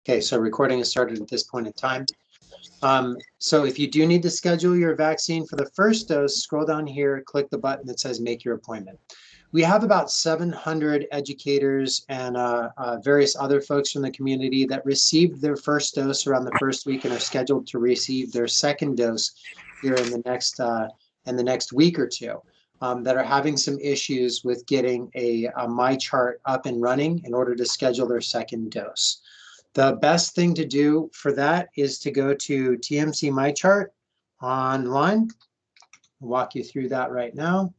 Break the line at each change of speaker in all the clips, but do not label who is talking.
Okay, so recording is started at this point in time. So if you do need to schedule your vaccine for the first dose, scroll down here, click the button that says make your appointment. We have about 700 educators and various other folks from the community that received their first dose around the first week and are scheduled to receive their second dose here in the next week or two, that are having some issues with getting a MyChart up and running in order to schedule their second dose. The best thing to do for that is to go to TMC MyChart online. I'll walk you through that right now.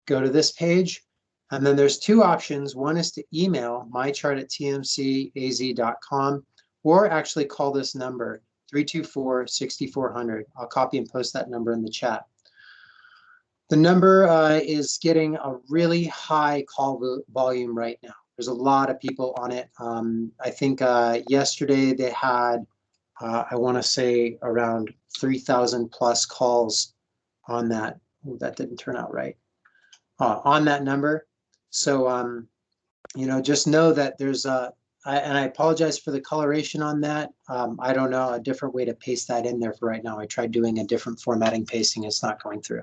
Go to this page, and then there's two options. One is to email mychart@tmcaz.com, or actually call this number, 324-6400. I'll copy and post that number in the chat. The number is getting a really high call volume right now. There's a lot of people on it. I think yesterday they had, I want to say, around 3,000 plus calls on that. Ooh, that didn't turn out right. On that number. So, just know that there's and I apologize for the coloration on that. I don't know a different way to paste that in there for right now. I tried doing a different formatting pasting. It's not going through.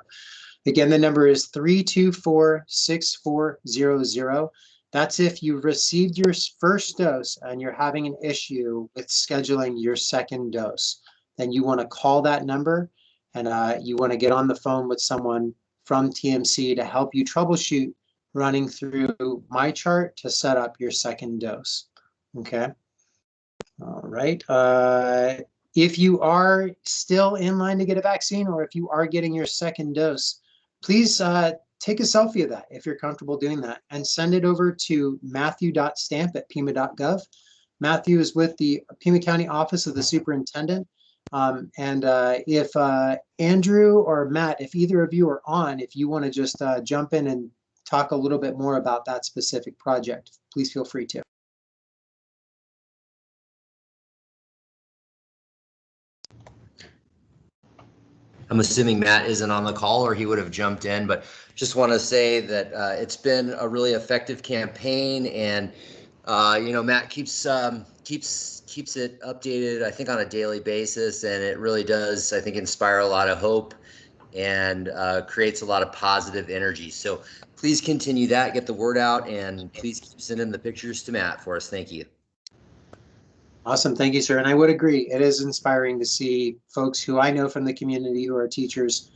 Again, the number is 324-6400. That's if you received your first dose and you're having an issue with scheduling your second dose. Then you want to call that number, and you want to get on the phone with someone from TMC to help you troubleshoot running through MyChart to set up your second dose. Okay. All right. If you are still in line to get a vaccine, or if you are getting your second dose, please take a selfie of that if you're comfortable doing that, and send it over to matthew.stamp@pima.gov. Matthew is with the Pima County Office of the Superintendent. If Andrew or Matt, if either of you are on, if you want to just jump in and talk a little bit more about that specific project, please feel free to.
I'm assuming Matt isn't on the call, or he would have jumped in, but just want to say that it's been a really effective campaign, and Matt keeps it updated, I think, on a daily basis, and it really does, I think, inspire a lot of hope and creates a lot of positive energy. So please continue that, get the word out, and please keep sending the pictures to Matt for us. Thank you.
Awesome. Thank you, sir. And I would agree. It is inspiring to see folks who I know from the community who are teachers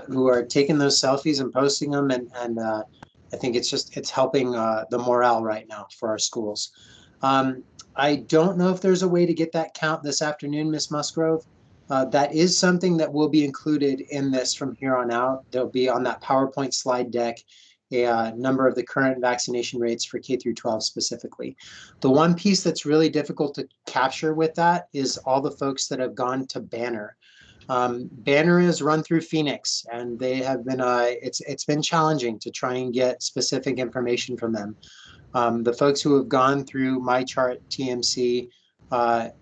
who are taking those selfies and posting them. And I think it's helping the morale right now for our schools. I don't know if there's a way to get that count this afternoon, Ms. Musgrove. That is something that will be included in this from here on out. There'll be on that PowerPoint slide deck a number of the current vaccination rates for K through 12 specifically. The one piece that's really difficult to capture with that is all the folks that have gone to Banner. Banner is run through Phoenix, and they have been, it's been challenging to try and get specific information from them. The folks who have gone through MyChart TMC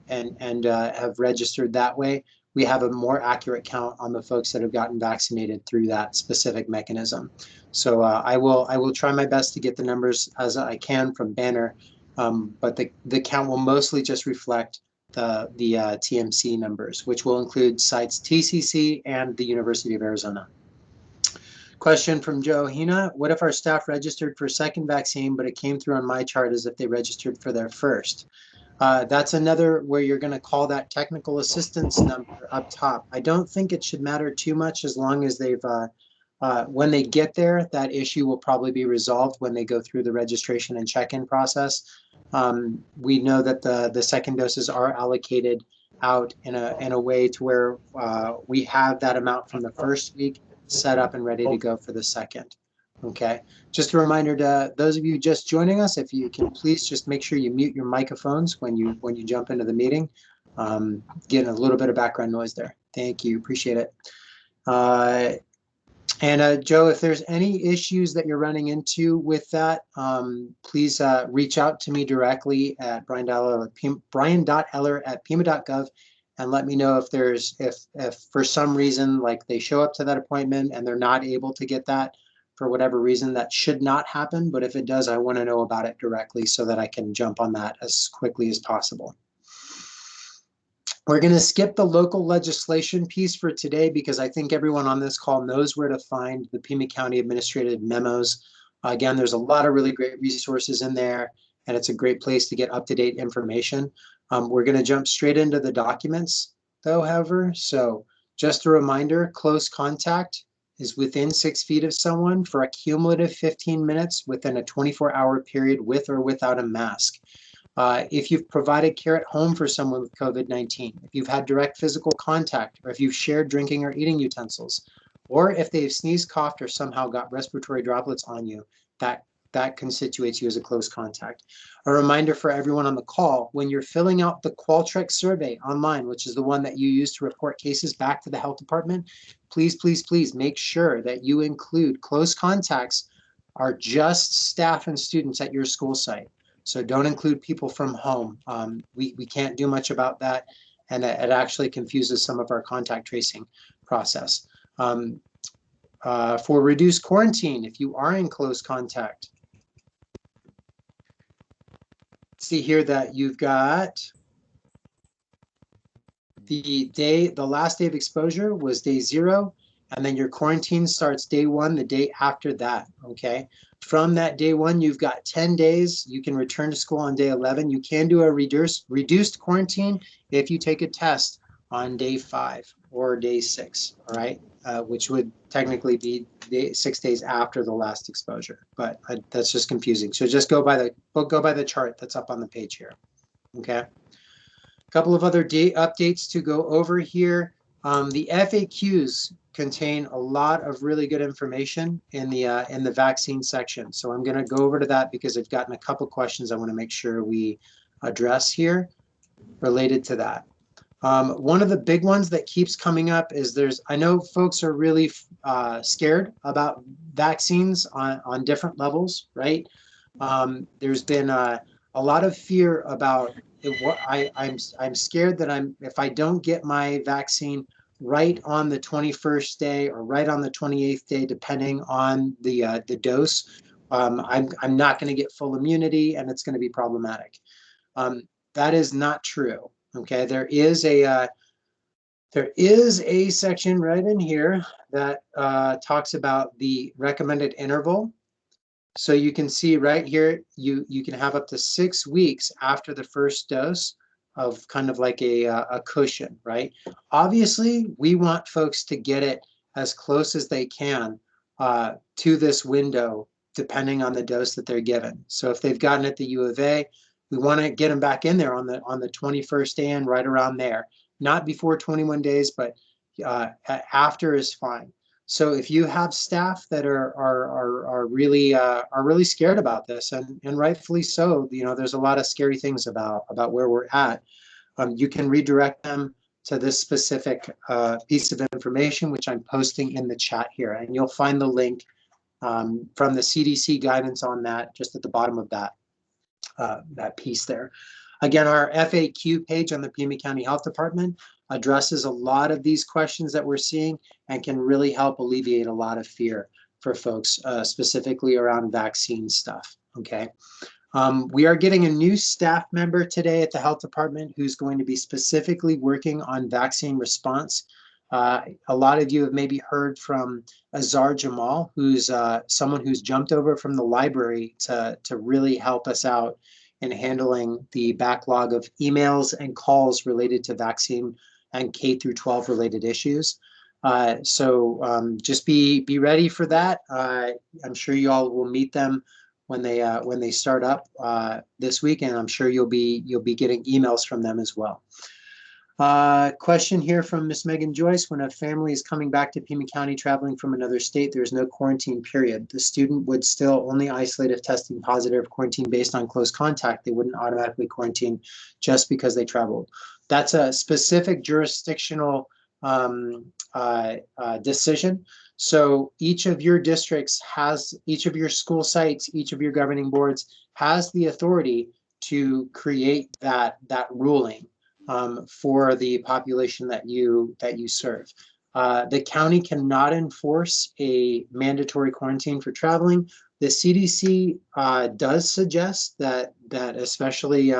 and have registered that way, we have a more accurate count on the folks that have gotten vaccinated through that specific mechanism. So I will try my best to get the numbers as I can from Banner, but the count will mostly just reflect the TMC numbers, which will include sites TCC and the University of Arizona. Question from Joe Hina: what if our staff registered for second vaccine, but it came through on MyChart as if they registered for their first? That's another where you're going to call that technical assistance number up top. I don't think it should matter too much, as long as they've when they get there, that issue will probably be resolved when they go through the registration and check-in process. We know that the second doses are allocated out in a way to where we have that amount from the first week set up and ready to go for the second. Okay, just a reminder to those of you just joining us, if you can please just make sure you mute your microphones when you jump into the meeting. Getting a little bit of background noise there. Thank you, appreciate it. Joe, if there's any issues that you're running into with that, please reach out to me directly at brian.eller@pima.gov, and let me know if there's if for some reason, like, they show up to that appointment and they're not able to get that for whatever reason. That should not happen, but if it does, I want to know about it directly so that I can jump on that as quickly as possible. We're going to skip the local legislation piece for today because I think everyone on this call knows where to find the Pima County administrative memos. Again, there's a lot of really great resources in there, and it's a great place to get up-to-date information. We're going to jump straight into the documents, though, however. So just a reminder, close contact is within 6 feet of someone for a cumulative 15 minutes within a 24-hour period with or without a mask. If you've provided care at home for someone with COVID-19, if you've had direct physical contact, or if you've shared drinking or eating utensils, or if they've sneezed, coughed, or somehow got respiratory droplets on you, that constitutes you as a close contact. A reminder for everyone on the call, when you're filling out the Qualtrics survey online, which is the one that you use to report cases back to the health department, please, please, please make sure that you include close contacts are just staff and students at your school site. So don't include people from home. We can't do much about that, and it actually confuses some of our contact tracing process. For reduced quarantine, if you are in close contact, see here that you've got the last day of exposure was day 0, and then your quarantine starts day 1, the day after that, okay? From that day 1, you've got 10 days. You can return to school on day 11. You can do a reduced quarantine if you take a test on day 5 or day 6, all right? Which would technically be 6 days after the last exposure, but that's just confusing. So just go by the chart that's up on the page here, okay? A couple of other updates to go over here. The FAQs contain a lot of really good information in the vaccine section. So I'm going to go over to that because I've gotten a couple questions I want to make sure we address here related to that. One of the big ones that keeps coming up is I know folks are really scared about vaccines on different levels, right? There's been a lot of fear about I'm scared that if I don't get my vaccine right on the 21st day or right on the 28th day, depending on the dose, I'm not going to get full immunity, and it's going to be problematic. That is not true. Okay, there is a section right in here that talks about the recommended interval. So you can see right here, you can have up to 6 weeks after the first dose of kind of like a cushion, right? Obviously, we want folks to get it as close as they can to this window, depending on the dose that they're given. So if they've gotten at the U of A, we want to get them back in there on the 21st day and right around there. Not before 21 days, but after is fine. So if you have staff that are really scared about this, and rightfully so, you know, there's a lot of scary things about where we're at. You can redirect them to this specific piece of information, which I'm posting in the chat here, and you'll find the link from the CDC guidance on that just at the bottom of that piece there. Again, our FAQ page on the Pima County Health Department addresses a lot of these questions that we're seeing and can really help alleviate a lot of fear for folks, specifically around vaccine stuff, okay? We are getting a new staff member today at the health department who's going to be specifically working on vaccine response. A lot of you have maybe heard from Azar Jamal, who's someone who's jumped over from the library to really help us out in handling the backlog of emails and calls related to vaccine and K through 12 related issues. So just be ready for that. I'm sure you all will meet them when they start up this week, and I'm sure you'll be getting emails from them as well. Question here from Miss Megan Joyce. When a family is coming back to Pima County traveling from another state, there's no quarantine period. The student would still only isolate if testing positive, quarantine based on close contact. They wouldn't automatically quarantine just because they traveled. That's a specific jurisdictional decision. So each of your districts has, each of your school sites, each of your governing boards has the authority to create that ruling for the population that you serve. The county cannot enforce a mandatory quarantine for traveling. The CDC does suggest that especially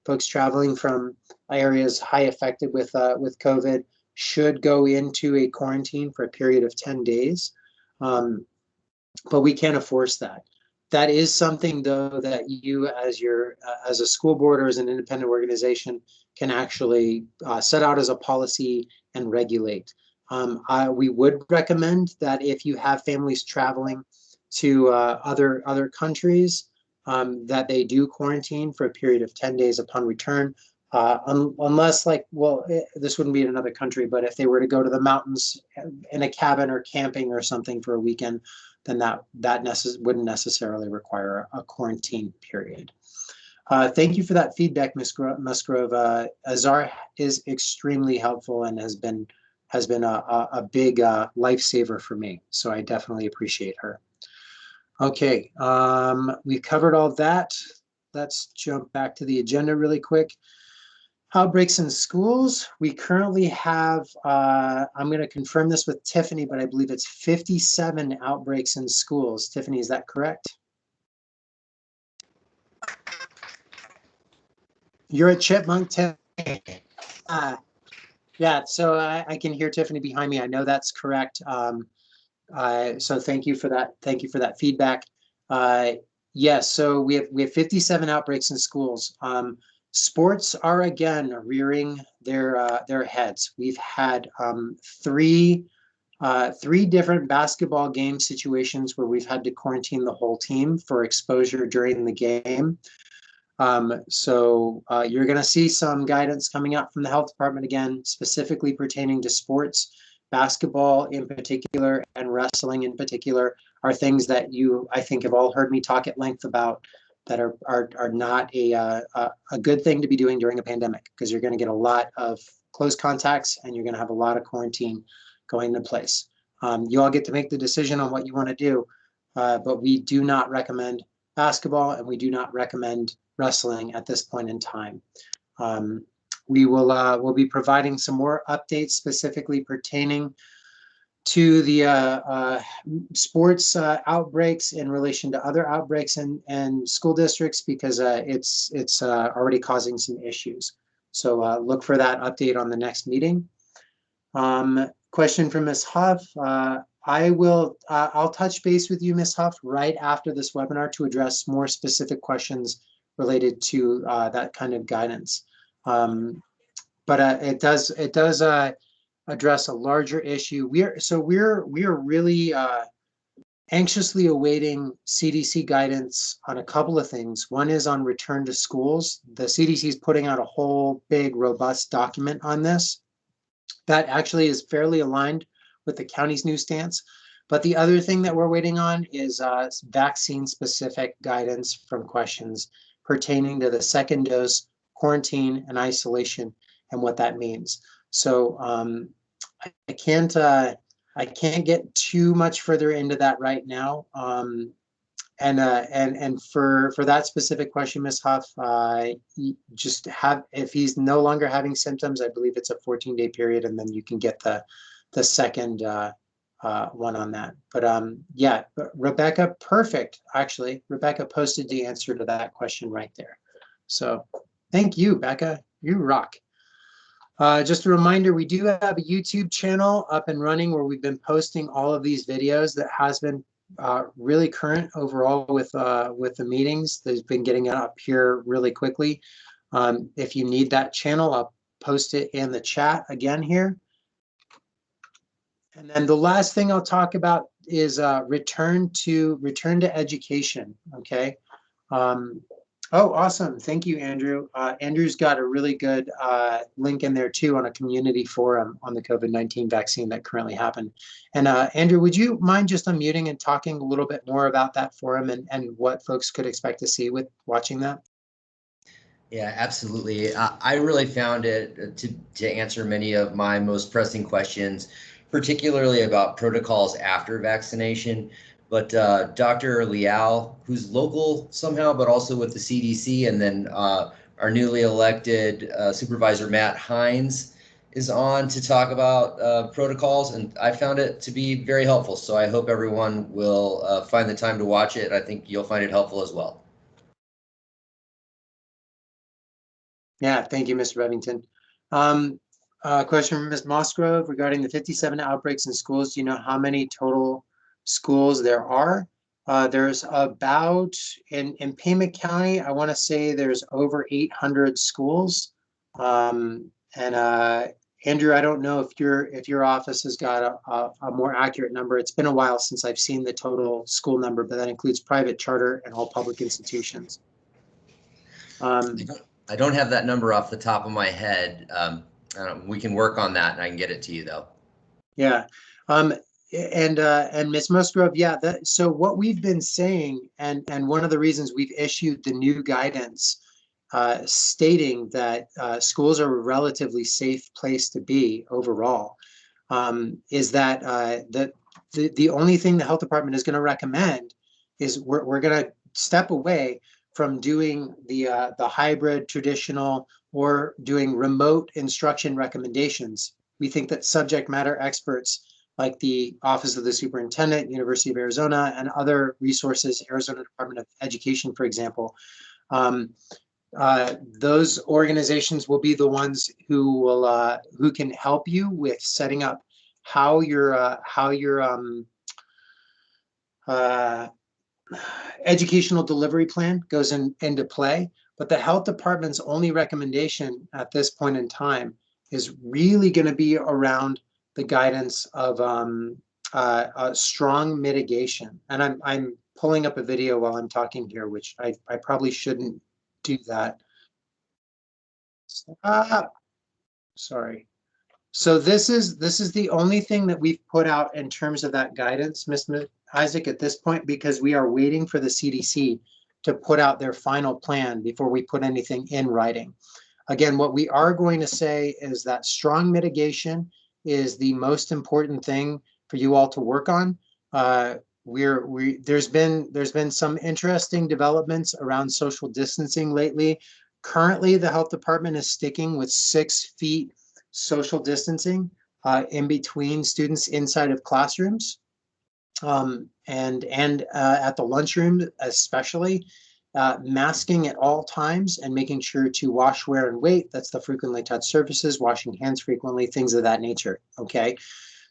folks traveling from areas high affected with COVID should go into a quarantine for a period of 10 days. But we can't enforce that. That is something, though, that you, as a school board or as an independent organization, can actually set out as a policy and regulate. We would recommend that if you have families traveling to other countries, that they do quarantine for a period of 10 days upon return. Unless, like, well, this wouldn't be in another country, but if they were to go to the mountains in a cabin or camping or something for a weekend, then that wouldn't necessarily require a quarantine period. Thank you for that feedback, Ms. Musgrove. Azar is extremely helpful and has been a big lifesaver for me. So I definitely appreciate her. Okay, we've covered all that. Let's jump back to the agenda really quick. Outbreaks in schools. We currently have, I'm going to confirm this with Tiffany, but I believe it's 57 outbreaks in schools. Tiffany, is that correct? You're a chipmunk, Tiffany. Yeah, so I can hear Tiffany behind me. I know that's correct. So thank you for that. Thank you for that feedback. Yes, so we have 57 outbreaks in schools. Sports are again rearing their heads. We've had three different basketball game situations where we've had to quarantine the whole team for exposure during the game. So you're going to see some guidance coming out from the health department again, specifically pertaining to sports. Basketball in particular and wrestling in particular are things that you, I think, have all heard me talk at length about, that are not a good thing to be doing during a pandemic, because you're going to get a lot of close contacts and you're going to have a lot of quarantine going into place. You all get to make the decision on what you want to do, but we do not recommend basketball and we do not recommend wrestling at this point in time. We'll be providing some more updates specifically pertaining to the sports outbreaks in relation to other outbreaks in school districts, because it's already causing some issues. So look for that update on the next meeting. Question from Ms. Huff. I'll touch base with you, Ms. Huff, right after this webinar to address more specific questions related to that kind of guidance. But it does address a larger issue. We're really anxiously awaiting CDC guidance on a couple of things. One is on return to schools. The CDC is putting out a whole big, robust document on this that actually is fairly aligned with the county's new stance. But the other thing that we're waiting on is vaccine-specific guidance from questions pertaining to the second dose, quarantine, and isolation, and what that means. So I can't get too much further into that right now. And for that specific question, Ms. Huff, if he's no longer having symptoms, I believe it's a 14-day period, and then you can get the second one on that. But yeah, Rebecca, perfect. Actually, Rebecca posted the answer to that question right there. So thank you, Becca. You rock. Just a reminder, we do have a YouTube channel up and running where we've been posting all of these videos that has been really current overall with the meetings. They've been getting up here really quickly. If you need that channel, I'll post it in the chat again here. And then the last thing I'll talk about is return to education. Okay. Oh, awesome. Thank you, Andrew. Andrew's got a really good link in there too on a community forum on the COVID-19 vaccine that currently happened. And Andrew, would you mind just unmuting and talking a little bit more about that forum and what folks could expect to see with watching that?
Yeah, absolutely. I really found it to answer many of my most pressing questions, particularly about protocols after vaccination. But Dr. Liao, who's local somehow, but also with the CDC, and then our newly elected Supervisor Matt Hines is on to talk about protocols, and I found it to be very helpful. So I hope everyone will find the time to watch it. I think you'll find it helpful as well.
Yeah, thank you, Mr. Bevington. Question from Ms. Mosgrove regarding the 57 outbreaks in schools. Do you know how many total schools there are? There's about, in Payment County, I want to say there's over 800 schools. And Andrew, I don't know if your office has got a more accurate number. It's been a while since I've seen the total school number, but that includes private, charter, and all public institutions.
I don't have that number off the top of my head. We can work on that and I can get it to you though.
Yeah. And Ms. Musgrove, yeah, so what we've been saying, and one of the reasons we've issued the new guidance stating that schools are a relatively safe place to be overall, is that the only thing the health department is going to recommend is we're going to step away from doing the hybrid traditional or doing remote instruction recommendations. We think that subject matter experts like the Office of the Superintendent, University of Arizona, and other resources, Arizona Department of Education, for example, those organizations will be the ones who can help you with setting up how your educational delivery plan goes into play. But the health department's only recommendation at this point in time is really going to be around the guidance of strong mitigation. And I'm pulling up a video while I'm talking here, which I probably shouldn't do that. Sorry. So this is the only thing that we've put out in terms of that guidance, Ms. Isaac, at this point, because we are waiting for the CDC to put out their final plan before we put anything in writing. Again, what we are going to say is that strong mitigation is the most important thing for you all to work on. There's been some interesting developments around social distancing lately. Currently, the health department is sticking with 6 feet social distancing in between students inside of classrooms, and at the lunchroom especially. Masking at all times and making sure to wash, wear, and wait. That's the frequently touched surfaces, washing hands frequently, things of that nature. Okay.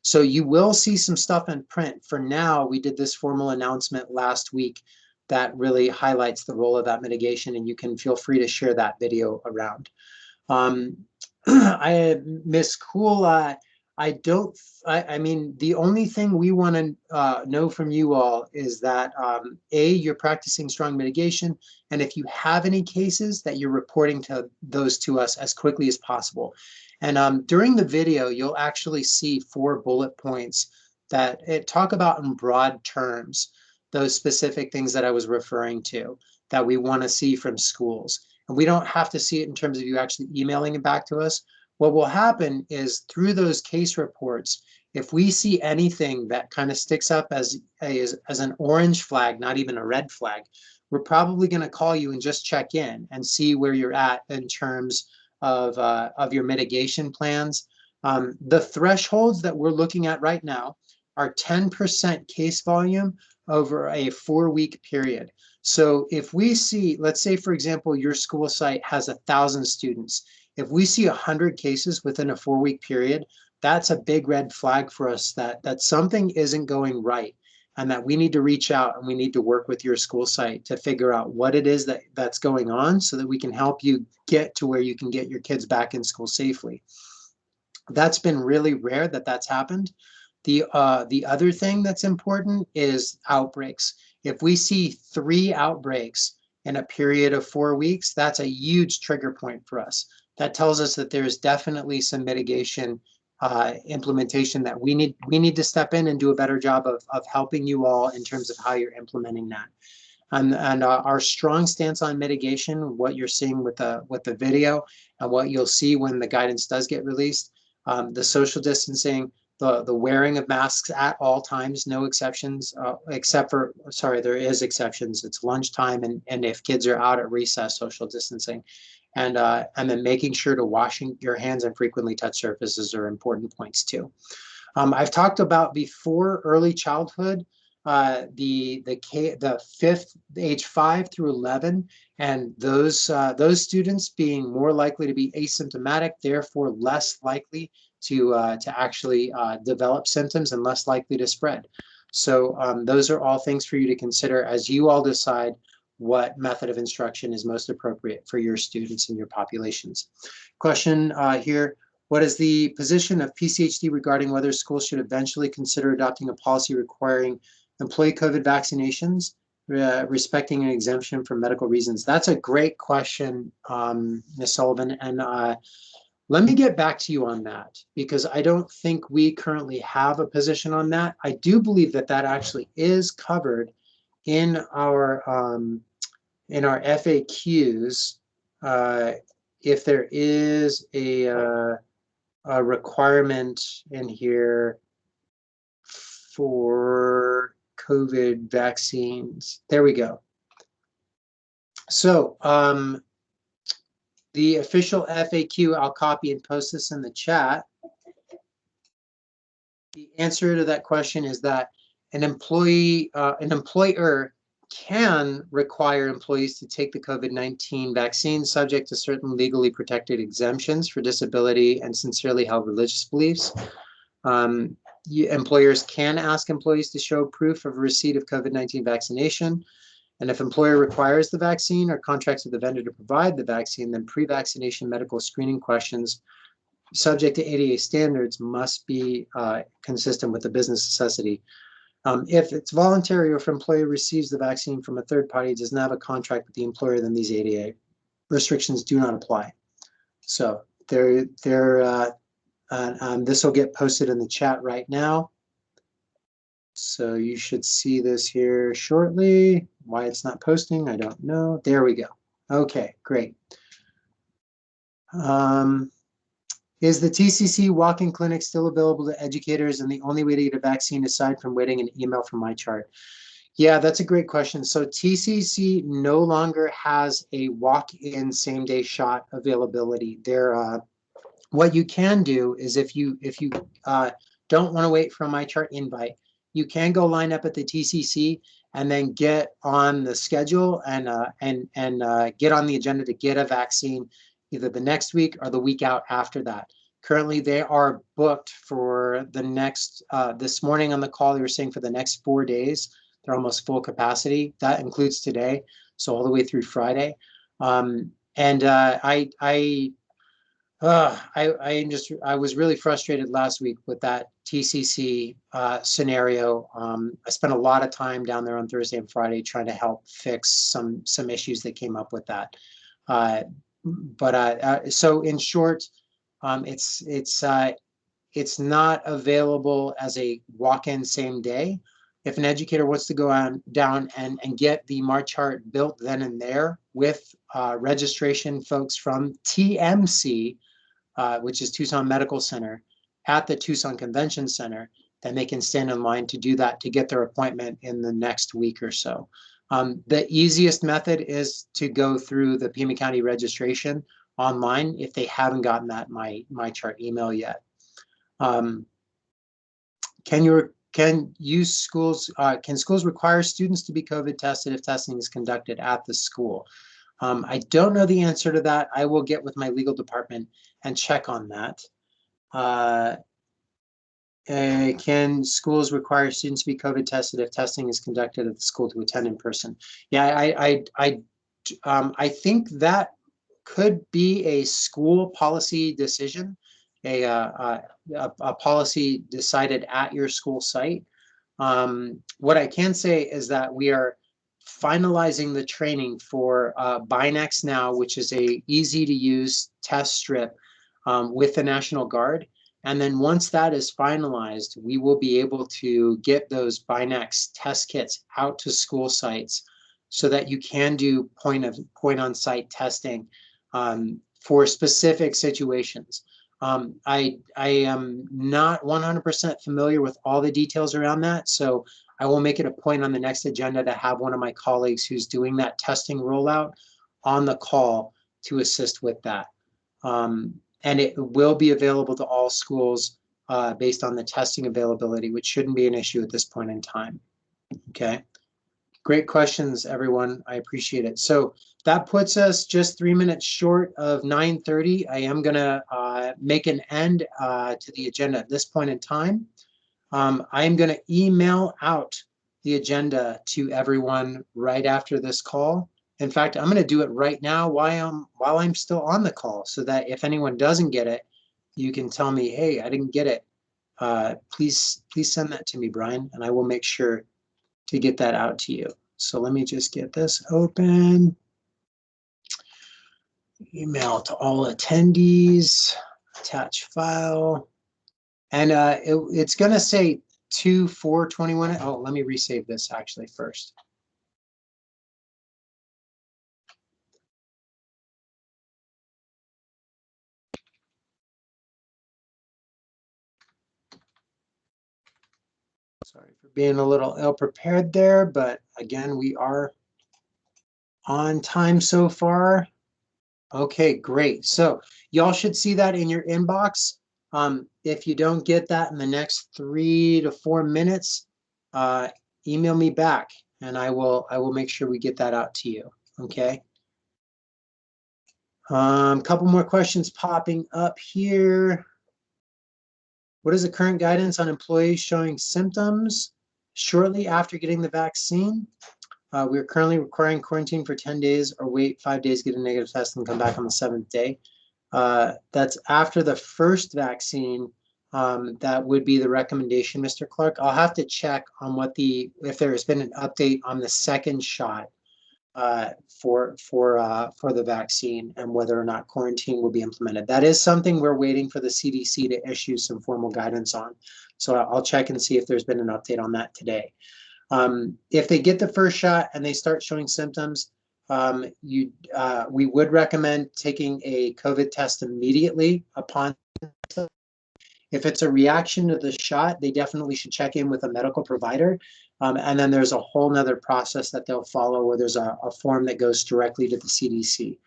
So you will see some stuff in print. For now, we did this formal announcement last week that really highlights the role of that mitigation, and you can feel free to share that video around. Miss Cool, I mean, the only thing we want to know from you all is that A, you're practicing strong mitigation, and if you have any cases, that you're reporting those to us as quickly as possible. And during the video, you'll actually see 4 bullet points that talk about in broad terms those specific things that I was referring to that we want to see from schools. And we don't have to see it in terms of you actually emailing it back to us. What will happen is through those case reports, if we see anything that kind of sticks up as an orange flag, not even a red flag, we're probably going to call you and just check in and see where you're at in terms of your mitigation plans. The thresholds that we're looking at right now are 10% case volume over a 4-week period. So if we see, let's say, for example, your school site has 1,000 students. If we see 100 cases within a 4-week period, that's a big red flag for us that something isn't going right, and that we need to reach out and we need to work with your school site to figure out what it is that's going on so that we can help you get to where you can get your kids back in school safely. That's been really rare that's happened. The other thing that's important is outbreaks. If we see 3 outbreaks in a period of 4 weeks, that's a huge trigger point for us. That tells us that there's definitely some mitigation implementation that we need to step in and do a better job of helping you all in terms of how you're implementing that. And our strong stance on mitigation, what you're seeing with the video and what you'll see when the guidance does get released, the social distancing, the wearing of masks at all times, no exceptions, except for, sorry, there is exceptions. It's lunchtime and if kids are out at recess, social distancing. And then making sure to washing your hands and frequently touched surfaces are important points too. I've talked about before early childhood. the fifth, age 5 through 11, and those students being more likely to be asymptomatic, therefore less likely to actually develop symptoms and less likely to spread. So those are all things for you to consider as you all decide what method of instruction is most appropriate for your students and your populations. Question here. What is the position of PCHD regarding whether schools should eventually consider adopting a policy requiring employee COVID vaccinations, respecting an exemption for medical reasons? That's a great question, Ms. Sullivan. And let me get back to you on that, because I don't think we currently have a position on that. I do believe that that actually is covered in our FAQs. If there is a requirement in here for COVID vaccines. There we go. So the official FAQ, I'll copy and post this in the chat. The answer to that question is that an employer can require employees to take the COVID-19 vaccine subject to certain legally protected exemptions for disability and sincerely held religious beliefs. Employers can ask employees to show proof of receipt of COVID-19 vaccination. And if employer requires the vaccine or contracts with the vendor to provide the vaccine, then pre-vaccination medical screening questions subject to ADA standards must be consistent with the business necessity. If it's voluntary or if employee receives the vaccine from a third party, does not have a contract with the employer, then these ADA restrictions do not apply. So this will get posted in the chat right now. So you should see this here shortly. Why it's not posting, I don't know. There we go. Okay, great. Is the TCC walk-in clinic still available to educators and the only way to get a vaccine aside from waiting an email from MyChart? Yeah, that's a great question. So TCC no longer has a walk-in same-day shot availability. What you can do is if you don't want to wait for a MyChart invite, you can go line up at the TCC and then get on the schedule and get on the agenda to get a vaccine either the next week or the week out after that. Currently, they are booked for the next, this morning on the call, they were saying for the next 4 days, they're almost full capacity. That includes today, so all the way through Friday. I was really frustrated last week with that TCC scenario. I spent a lot of time down there on Thursday and Friday trying to help fix some issues that came up with that. So in short, it's not available as a walk-in same day. If an educator wants to go down and get the MyChart built then and there with registration folks from TMC, which is Tucson Medical Center, at the Tucson Convention Center, then they can stand in line to do that, to get their appointment in the next week or so. The easiest method is to go through the Pima County registration online if they haven't gotten that MyChart email yet. Can schools require students to be COVID tested if testing is conducted at the school? I don't know the answer to that. I will get with my legal department and check on that. Can schools require students to be COVID tested if testing is conducted at the school to attend in person? Yeah, I think that could be a school policy decision, a policy decided at your school site. What I can say is that we are finalizing the training for Binax Now, which is a easy to use test strip with the National Guard. And then once that is finalized, we will be able to get those Binax test kits out to school sites so that you can do point on site testing for specific situations. I am not 100% familiar with all the details around that, so I will make it a point on the next agenda to have one of my colleagues who's doing that testing rollout on the call to assist with that. And it will be available to all schools based on the testing availability, which shouldn't be an issue at this point in time. Okay. Great questions, everyone. I appreciate it. So that puts us just 3 minutes short of 9:30. I am gonna make an end to the agenda at this point in time. I am gonna email out the agenda to everyone right after this call. In fact, I'm gonna do it right now while I'm still on the call, so that if anyone doesn't get it, you can tell me, hey, I didn't get it. Please send that to me, Brian, and I will make sure to get that out to you. So let me just get this open. Email to all attendees, attach file. And it's going to say 2/4/21. Oh, let me resave this actually first. Sorry for being a little ill-prepared there, but again, we are on time so far. Okay, great. So y'all should see that in your inbox. If you don't get that in the next 3 to 4 minutes, email me back and I will make sure we get that out to you. Okay. Couple more questions popping up here. What is the current guidance on employees showing symptoms shortly after getting the vaccine? We are currently requiring quarantine for 10 days or wait 5 days, get a negative test, and come back on the 7th day. That's after the first vaccine. That would be the recommendation, Mr. Clark. I'll have to check on if there has been an update on the second shot for the vaccine and whether or not quarantine will be implemented. That is something we're waiting for the CDC to issue some formal guidance on. So I'll check and see if there's been an update on that today. If they get the first shot and they start showing symptoms, we would recommend taking a COVID test immediately upon. If it's a reaction to the shot, they definitely should check in with a medical provider. And then there's a whole nother process that they'll follow where there's a form that goes directly to the CDC.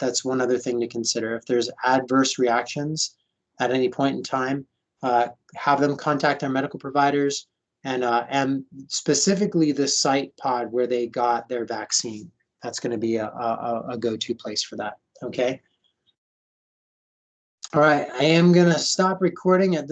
That's one other thing to consider. If there's adverse reactions at any point in time, have them contact their medical providers and specifically the site pod where they got their vaccine. That's going to be a go-to place for that. Okay. All right. I am going to stop recording at this